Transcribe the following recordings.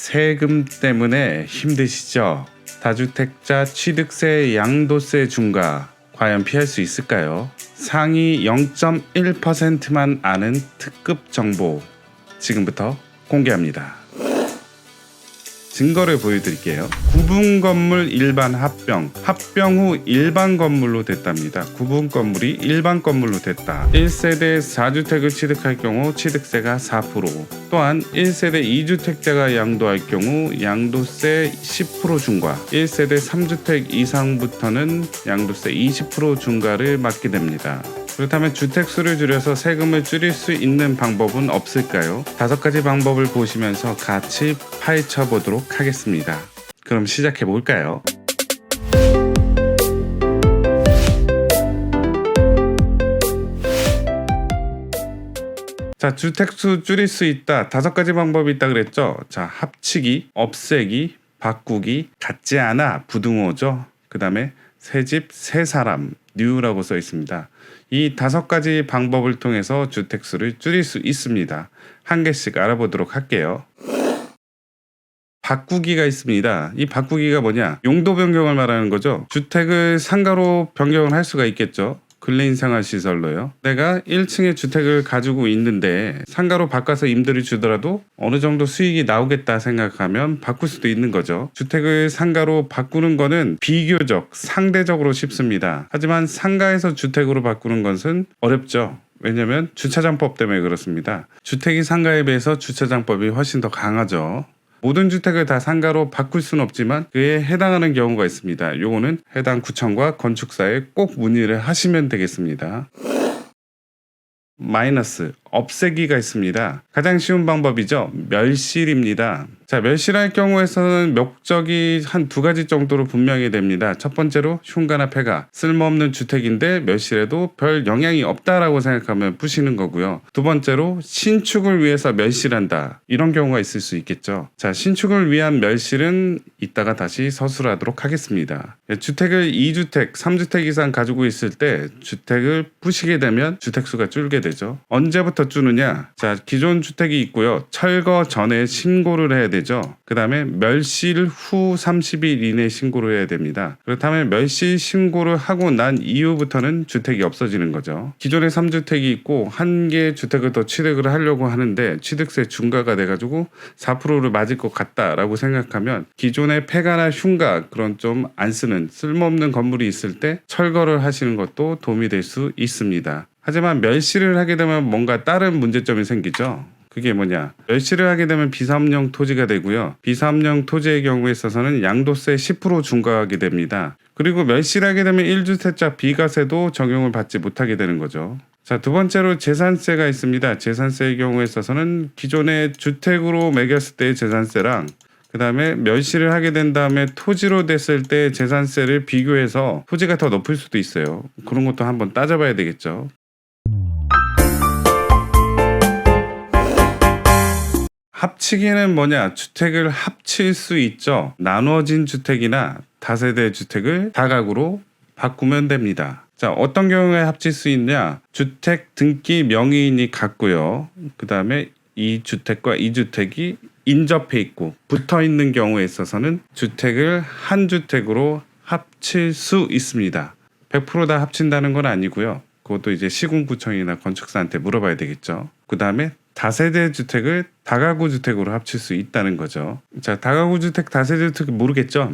세금 때문에 힘드시죠? 다주택자 취득세 양도세 중과 과연 피할 수 있을까요? 상위 0.1%만 아는 특급 정보 지금부터 공개합니다. 증거를 보여드릴게요. 구분 건물 일반 합병 후 일반 건물로 됐답니다. 구분 건물이 일반 건물로 됐다. 1세대 4주택을 취득할 경우 취득세가 4%, 또한 1세대 2주택자가 양도할 경우 양도세 10% 중과, 1세대 3주택 이상부터는 양도세 20% 중과를 맞게 됩니다. 그렇다면 주택수를 줄여서 세금을 줄일 수 있는 방법은 없을까요? 5가지 방법을 보시면서 같이 파헤쳐 보도록 하겠습니다. 그럼 시작해 볼까요? 자, 주택수 줄일 수 있다. 5가지 방법이 있다 그랬죠? 자, 합치기, 없애기, 바꾸기, 같지 않아, 부등호죠. 그 다음에 새집, 새사람, 뉴라고 써 있습니다. 이 5가지 방법을 통해서 주택수를 줄일 수 있습니다. 한 개씩 알아보도록 할게요. 바꾸기가 있습니다. 이 바꾸기가 뭐냐? 용도 변경을 말하는 거죠. 주택을 상가로 변경을 할 수가 있겠죠. 근래인 생활시설로요. 내가 1층에 주택을 가지고 있는데 상가로 바꿔서 임대를 주더라도 어느 정도 수익이 나오겠다 생각하면 바꿀 수도 있는 거죠. 주택을 상가로 바꾸는 거는 비교적 상대적으로 쉽습니다. 하지만 상가에서 주택으로 바꾸는 것은 어렵죠. 왜냐하면 주차장법 때문에 그렇습니다. 주택이 상가에 비해서 주차장법이 훨씬 더 강하죠. 모든 주택을 다 상가로 바꿀 수는 없지만 그에 해당하는 경우가 있습니다. 요거는 해당 구청과 건축사에 꼭 문의를 하시면 되겠습니다. 마이너스, 없애기가 있습니다. 가장 쉬운 방법이죠. 멸실입니다. 자, 멸실할 경우에서는 목적이 한 2가지 정도로 분명히 됩니다. 첫 번째로 흉가나 폐가, 쓸모없는 주택인데 멸실해도 별 영향이 없다라고 생각하면 푸시는 거고요. 두 번째로 신축을 위해서 멸실한다. 이런 경우가 있을 수 있겠죠. 자, 신축을 위한 멸실은 이따가 다시 서술하도록 하겠습니다. 주택을 2주택, 3주택 이상 가지고 있을 때 주택을 푸시게 되면 주택수가 줄게 되죠. 언제부터 주느냐? 자, 기존 주택이 있고요. 철거 전에 신고를 해야 되죠. 그 다음에 멸실 후 30일 이내 신고를 해야 됩니다. 그렇다면 멸실 신고를 하고 난 이후부터는 주택이 없어지는 거죠. 기존에 3주택이 있고 한 개 주택을 더 취득을 하려고 하는데 취득세 중과가 돼가지고 4%를 맞을 것 같다라고 생각하면 기존의 폐가나 흉가, 그런 좀 안 쓰는 쓸모없는 건물이 있을 때 철거를 하시는 것도 도움이 될 수 있습니다. 하지만 멸실을 하게 되면 뭔가 다른 문제점이 생기죠. 그게 뭐냐? 멸실을 하게 되면 비사업용 토지가 되고요. 비사업용 토지의 경우에 있어서는 양도세 10% 중과하게 됩니다. 그리고 멸실하게 되면 1주택자 비과세도 적용을 받지 못하게 되는 거죠. 자, 두 번째로 재산세가 있습니다. 재산세의 경우에 있어서는 기존의 주택으로 매겼을 때의 재산세랑 그 다음에 멸실을 하게 된 다음에 토지로 됐을 때 재산세를 비교해서 토지가 더 높을 수도 있어요. 그런 것도 한번 따져봐야 되겠죠. 합치기는 뭐냐? 주택을 합칠 수 있죠. 나누어진 주택이나 다세대 주택을 다가구로 바꾸면 됩니다. 자, 어떤 경우에 합칠 수 있냐? 주택 등기 명의인이 같고요. 그 다음에 이 주택과 이 주택이 인접해 있고 붙어 있는 경우에 있어서는 주택을 한 주택으로 합칠 수 있습니다. 100% 다 합친다는 건 아니고요. 그것도 이제 시군구청이나 건축사한테 물어봐야 되겠죠. 그 다음에 다세대 주택을 다가구 주택으로 합칠 수 있다는 거죠. 자, 다가구 주택, 다세대 주택 모르겠죠?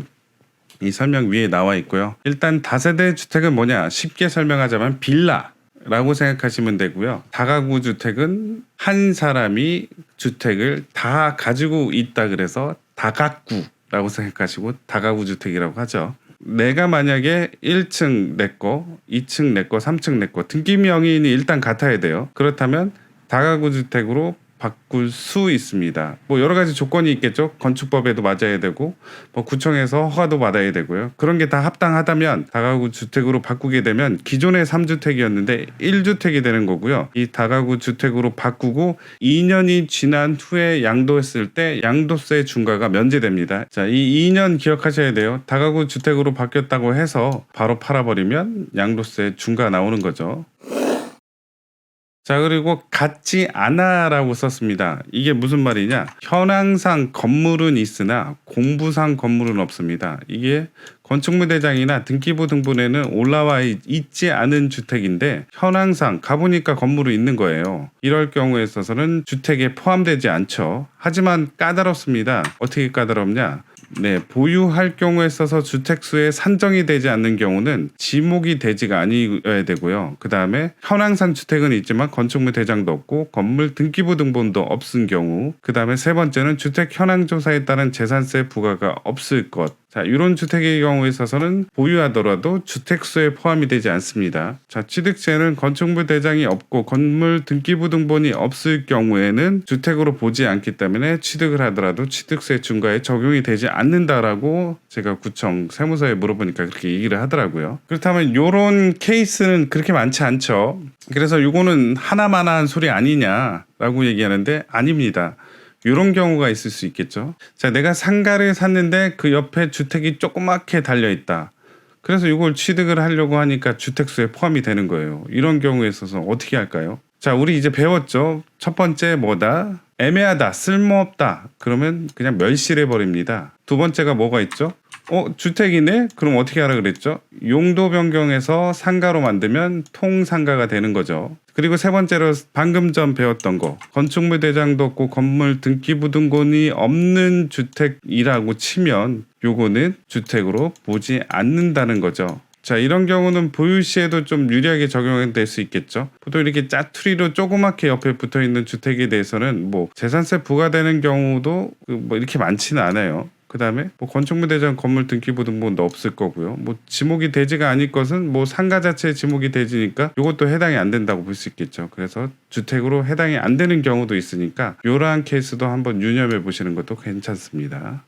이 설명 위에 나와 있고요. 일단 다세대 주택은 뭐냐? 쉽게 설명하자면 빌라라고 생각하시면 되고요. 다가구 주택은 한 사람이 주택을 다 가지고 있다 그래서 다가구라고 생각하시고 다가구 주택이라고 하죠. 내가 만약에 1층 내 거, 2층 내 거, 3층 내 거, 등기 명의인이 일단 같아야 돼요. 그렇다면 다가구 주택으로 바꿀 수 있습니다. 뭐 여러 가지 조건이 있겠죠. 건축법에도 맞아야 되고 뭐 구청에서 허가도 받아야 되고요. 그런 게 다 합당하다면 다가구 주택으로 바꾸게 되면 기존의 3주택이었는데 1주택이 되는 거고요. 이 다가구 주택으로 바꾸고 2년이 지난 후에 양도했을 때 양도세 중과가 면제됩니다. 자, 이 2년 기억하셔야 돼요. 다가구 주택으로 바뀌었다고 해서 바로 팔아버리면 양도세 중과 나오는 거죠. 자, 그리고 같지 않아라고 썼습니다. 이게 무슨 말이냐? 현황상 건물은 있으나 공부상 건물은 없습니다. 이게 건축물 대장이나 등기부 등본에는 올라와 있지 않은 주택인데 현황상 가보니까 건물이 있는 거예요. 이럴 경우에 있어서는 주택에 포함되지 않죠. 하지만 까다롭습니다. 어떻게 까다롭냐? 네, 보유할 경우에 있어서 주택수에 산정이 되지 않는 경우는 지목이 되지가 아니어야 되고요. 그 다음에 현황상 주택은 있지만 건축물 대장도 없고 건물 등기부 등본도 없은 경우, 그 다음에 세 번째는 주택 현황 조사에 따른 재산세 부과가 없을 것. 자, 이런 주택의 경우에 있어서는 보유하더라도 주택수에 포함이 되지 않습니다. 자, 취득세는 건축물 대장이 없고 건물 등기부 등본이 없을 경우에는 주택으로 보지 않기 때문에 취득을 하더라도 취득세 중과에 적용이 되지 않는다라고 제가 구청 세무서에 물어보니까 그렇게 얘기를 하더라고요. 그렇다면 이런 케이스는 그렇게 많지 않죠. 그래서 이거는 하나만한 소리 아니냐라고 얘기하는데 아닙니다. 이런 경우가 있을 수 있겠죠. 자, 내가 상가를 샀는데 그 옆에 주택이 조그맣게 달려있다. 그래서 이걸 취득을 하려고 하니까 주택수에 포함이 되는 거예요. 이런 경우에 있어서 어떻게 할까요? 자, 우리 이제 배웠죠. 첫 번째 뭐다? 애매하다, 쓸모없다. 그러면 그냥 멸실해버립니다. 두 번째가 뭐가 있죠? 주택이네? 그럼 어떻게 하라 그랬죠? 용도 변경해서 상가로 만들면 통상가가 되는 거죠. 그리고 세 번째로 방금 전 배웠던 거, 건축물 대장도 없고 건물 등기부 등본이 없는 주택이라고 치면 요거는 주택으로 보지 않는다는 거죠. 자, 이런 경우는 보유 시에도 좀 유리하게 적용될 수 있겠죠. 보통 이렇게 짜투리로 조그맣게 옆에 붙어있는 주택에 대해서는 뭐 재산세 부과되는 경우도 뭐 이렇게 많지는 않아요. 그 다음에 뭐 건축물 대장 건물 등기부 등본도 없을 거고요. 뭐 지목이 되지가 않을 것은 뭐 상가 자체에 지목이 되지니까 이것도 해당이 안 된다고 볼 수 있겠죠. 그래서 주택으로 해당이 안 되는 경우도 있으니까 이러한 케이스도 한번 유념해 보시는 것도 괜찮습니다.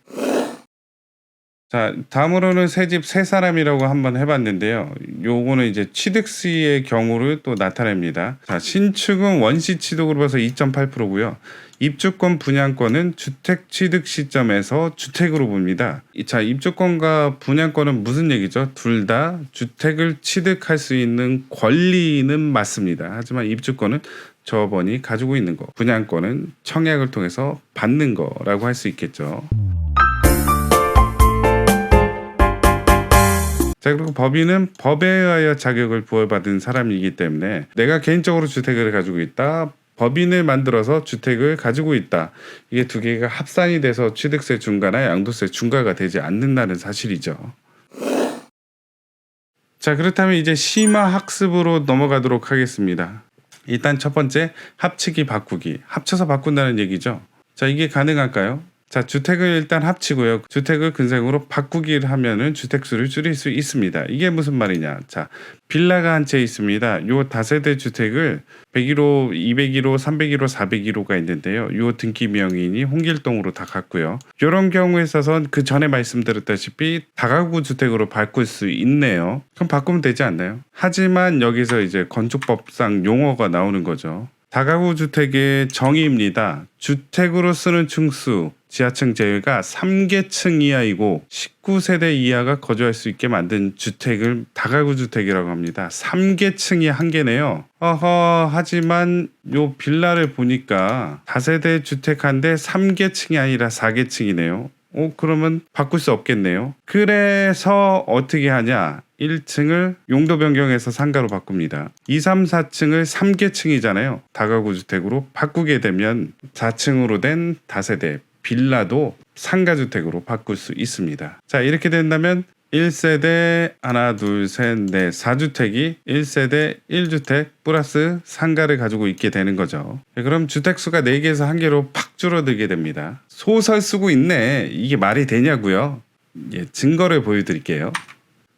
자, 다음으로는 새집 새 사람이라고 한번 해봤는데요. 요거는 이제 취득시의 경우를 또 나타냅니다. 자, 신축은 원시 취득으로 봐서 2.8%고요. 입주권 분양권은 주택 취득 시점에서 주택으로 봅니다. 자, 입주권과 분양권은 무슨 얘기죠? 둘 다 주택을 취득할 수 있는 권리는 맞습니다. 하지만 입주권은 저번이 가지고 있는 거, 분양권은 청약을 통해서 받는 거라고 할 수 있겠죠. 자, 그리고 법인은 법에 의하여 자격을 부여받은 사람이기 때문에 내가 개인적으로 주택을 가지고 있다, 법인을 만들어서 주택을 가지고 있다, 이게 두 개가 합산이 돼서 취득세 중과나 양도세 중과가 되지 않는다는 사실이죠. 자, 그렇다면 이제 심화 학습으로 넘어가도록 하겠습니다. 일단 첫 번째, 합치기 바꾸기. 합쳐서 바꾼다는 얘기죠. 자, 이게 가능할까요? 자, 주택을 일단 합치고요. 주택을 근생으로 바꾸기를 하면은 주택수를 줄일 수 있습니다. 이게 무슨 말이냐? 자, 빌라가 한 채 있습니다. 요 다세대 주택을 101호, 201호, 301호, 401호가 있는데요. 요 등기 명의인이 홍길동으로 다 갔고요. 이런 경우에 있어서는 그 전에 말씀드렸다시피 다가구 주택으로 바꿀 수 있네요. 그럼 바꾸면 되지 않나요? 하지만 여기서 이제 건축법상 용어가 나오는 거죠. 다가구 주택의 정의입니다. 주택으로 쓰는 층수, 지하층 제외가 3계층 이하이고 19세대 이하가 거주할 수 있게 만든 주택을 다가구 주택이라고 합니다. 3계층이 한 개네요. 하지만 요 빌라를 보니까 다세대 주택한데 3계층이 아니라 4계층이네요. 그러면 바꿀 수 없겠네요. 그래서 어떻게 하냐? 1층을 용도 변경해서 상가로 바꿉니다. 2, 3, 4층을 3계층이잖아요. 다가구 주택으로 바꾸게 되면 4층으로 된 다세대 빌라도 상가주택으로 바꿀 수 있습니다. 자, 이렇게 된다면 1세대 하나, 둘, 셋, 넷, 4주택이 1세대 1주택 플러스 상가를 가지고 있게 되는 거죠. 그럼 주택수가 4개에서 1개로 팍 줄어들게 됩니다. 소설 쓰고 있네. 이게 말이 되냐고요? 증거를 보여드릴게요.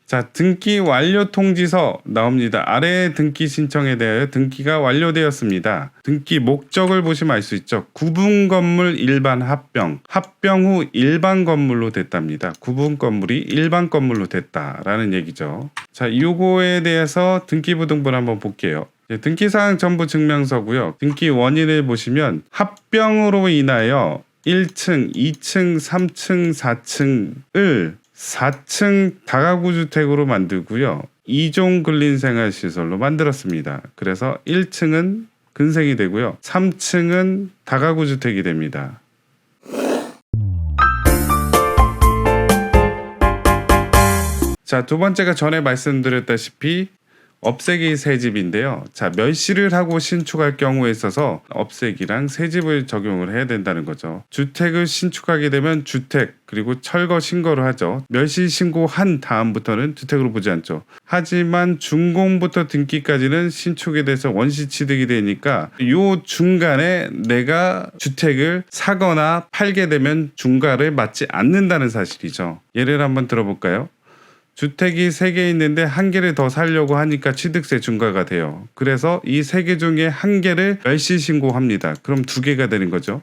자, 등기 완료 통지서 나옵니다. 아래 등기 신청에 대하여 등기가 완료되었습니다. 등기 목적을 보시면 알 수 있죠. 구분 건물 일반 합병, 합병 후 일반 건물로 됐답니다. 구분 건물이 일반 건물로 됐다라는 얘기죠. 자, 요거에 대해서 등기부 등본 한번 볼게요. 등기사항 전부 증명서고요. 등기 원인을 보시면 합병으로 인하여 1층, 2층, 3층, 4층을 4층 다가구 주택으로 만들고요. 2종 근린생활시설로 만들었습니다. 그래서 1층은 근생이 되고요. 3층은 다가구 주택이 됩니다. 자, 두 번째가 전에 말씀드렸다시피 업세기 새집인데요. 자, 멸실을 하고 신축할 경우에 있어서 업세기랑 새집을 적용을 해야 된다는 거죠. 주택을 신축하게 되면 주택 그리고 철거 신고를 하죠. 멸실 신고한 다음부터는 주택으로 보지 않죠. 하지만 준공부터 등기까지는 신축에 대해서 원시 취득이 되니까 요 중간에 내가 주택을 사거나 팔게 되면 중과를 맞지 않는다는 사실이죠. 예를 한번 들어볼까요? 주택이 3개 있는데 1개를 더 살려고 하니까 취득세 중과가 돼요. 그래서 이 3개 중에 1개를 멸실 신고합니다. 그럼 2개가 되는 거죠.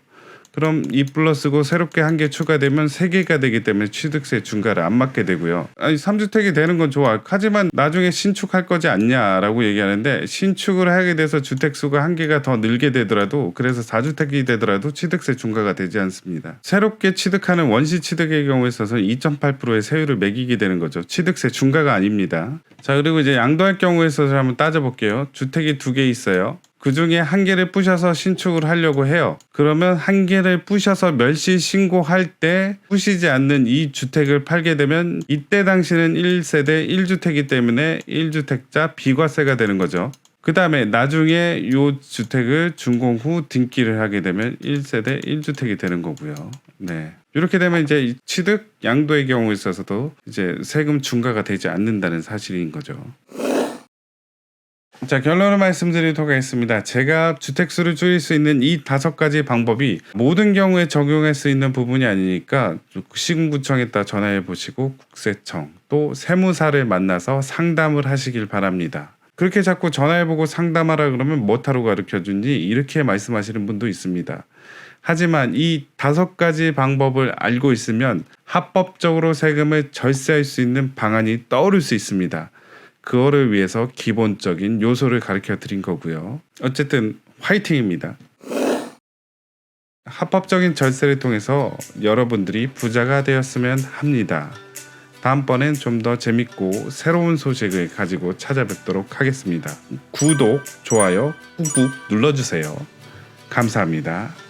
그럼 2 플러스고 새롭게 1개 추가되면 3개가 되기 때문에 취득세 중과를 안 맞게 되고요. 아니 3주택이 되는 건 좋아. 하지만 나중에 신축할 거지 않냐라고 얘기하는데 신축을 하게 돼서 주택수가 1개가 더 늘게 되더라도 그래서 4주택이 되더라도 취득세 중과가 되지 않습니다. 새롭게 취득하는 원시 취득의 경우에 있어서 2.8%의 세율을 매기게 되는 거죠. 취득세 중과가 아닙니다. 자, 그리고 이제 양도할 경우에 있어서 한번 따져볼게요. 주택이 2개 있어요. 그 중에 1개를 부셔서 신축을 하려고 해요. 그러면 1개를 부셔서 멸실 신고할 때 부시지 않는 이 주택을 팔게 되면 이때 당시는 1세대 1주택이기 때문에 1주택자 비과세가 되는 거죠. 그 다음에 나중에 이 주택을 준공 후 등기를 하게 되면 1세대 1주택이 되는 거고요. 네. 이렇게 되면 이제 취득 양도의 경우에 있어서도 이제 세금 중과가 되지 않는다는 사실인 거죠. 자, 결론을 말씀드리도록 하겠습니다. 제가 주택수를 줄일 수 있는 이 5가지 방법이 모든 경우에 적용할 수 있는 부분이 아니니까 시군구청에다 전화해 보시고 국세청 또 세무사를 만나서 상담을 하시길 바랍니다. 그렇게 자꾸 전화해보고 상담하라 그러면 뭐하러 가르쳐주니 이렇게 말씀하시는 분도 있습니다. 하지만 이 5가지 방법을 알고 있으면 합법적으로 세금을 절세할 수 있는 방안이 떠오를 수 있습니다. 그거를 위해서 기본적인 요소를 가르쳐 드린 거고요. 어쨌든 화이팅입니다. 합법적인 절세를 통해서 여러분들이 부자가 되었으면 합니다. 다음번엔 좀 더 재밌고 새로운 소식을 가지고 찾아뵙도록 하겠습니다. 구독, 좋아요 꾹꾹 눌러주세요. 감사합니다.